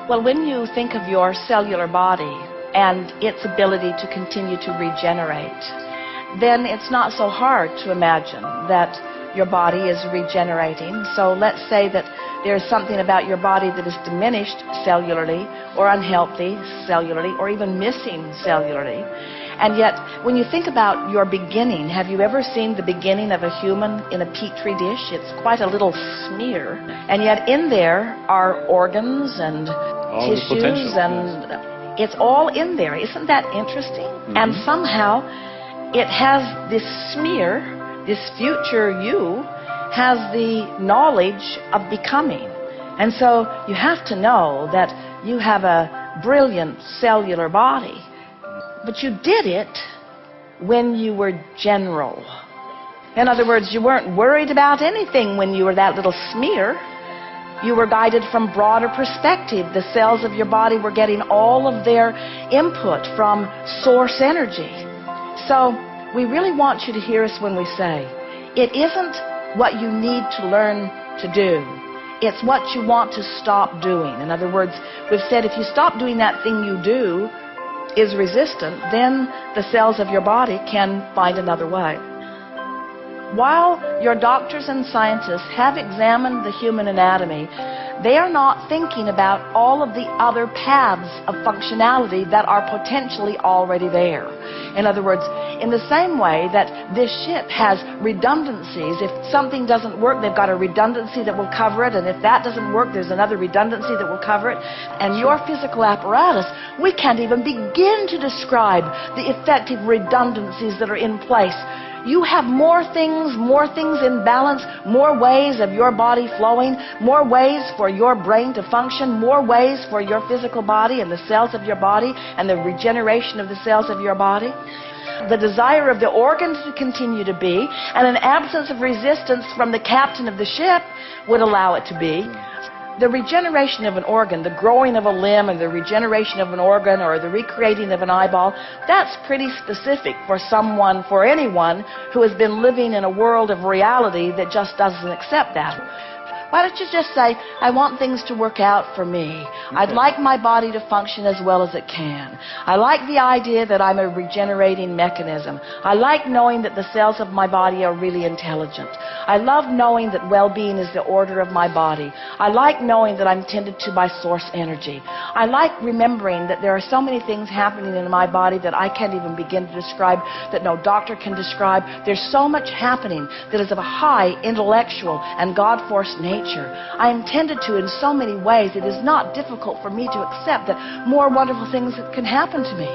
Well, when you think of your cellular body and its ability to continue to regenerate, then it's not so hard to imagine that your body is regenerating. So let's say that there's something about your body that is diminished cellularly or unhealthy cellularly or even missing cellularly. And yet, when you think about your beginning, have you ever seen the beginning of a human in a petri dish? It's quite a little smear. And yet in there are organs and all tissues, and it's all in there. Isn't that interesting? And somehow it has this smear, this future you has the knowledge of becoming. And so you have to know that you have a brilliant cellular body. But you did it when you were general. In other words, you weren't worried about anything when you were that little smear. You were guided from broader perspective. The cells of your body were getting all of their input from source energy. So we really want you to hear us when we say, it isn't what you need to learn to do. It's what you want to stop doing. In other words, we've said if you stop doing that thing you do is resistant, then the cells of your body can find another way. While your doctors and scientists have examined the human anatomy, they are not thinking about all of the other paths of functionality that are potentially already there. In other words, in the same way that this ship has redundancies, if something doesn't work, they've got a redundancy that will cover it, and if that doesn't work, there's another redundancy that will cover it. And your physical apparatus, we can't even begin to describe the effective redundancies that are in place. You have more things in balance, more ways of your body flowing, more ways for your brain to function, more ways for your physical body and the cells of your body and the regeneration of the cells of your body. The desire of the organs to continue to be, and an absence of resistance from the captain of the ship would allow it to be. The regeneration of an organ, the growing of a limb, and the regeneration of an organ, or the recreating of an eyeball, that's pretty specific for someone, for anyone who has been living in a world of reality that just doesn't accept that. Why don't you just say, I want things to work out for me. I'd like my body to function as well as it can. I like the idea that I'm a regenerating mechanism. I like knowing that the cells of my body are really intelligent. I love knowing that well-being is the order of my body. I like knowing that I'm tended to by source energy. I like remembering that there are so many things happening in my body that I can't even begin to describe, that no doctor can describe. There's so much happening that is of a high intellectual and God-forced nature. I intended to in so many ways. It is not difficult for me to accept that more wonderful things can happen to me.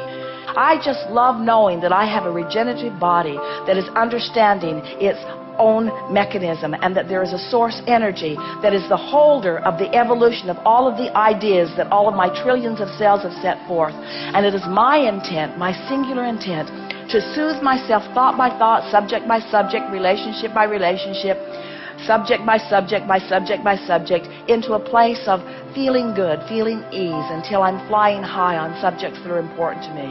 I just love knowing that I have a regenerative body that is understanding its own mechanism, and that there is a source energy that is the holder of the evolution of all of the ideas that all of my trillions of cells have set forth. And it is my intent, my singular intent, to soothe myself thought by thought, subject by subject, relationship by relationship, subject by subject by subject by subject, into a place of feeling good, feeling ease, until I'm flying high on subjects that are important to me.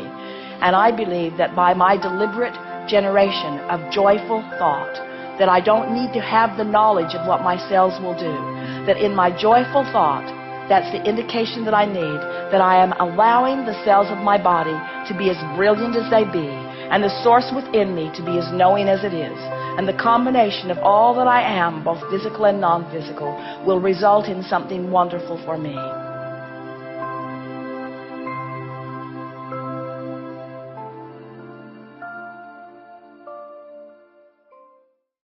And I believe that by my deliberate generation of joyful thought, that I don't need to have the knowledge of what my cells will do, that in my joyful thought, that's the indication that I need, that I am allowing the cells of my body to be as brilliant as they be, and the source within me to be as knowing as it is. And the combination of all that I am, both physical and non-physical, will result in something wonderful for me.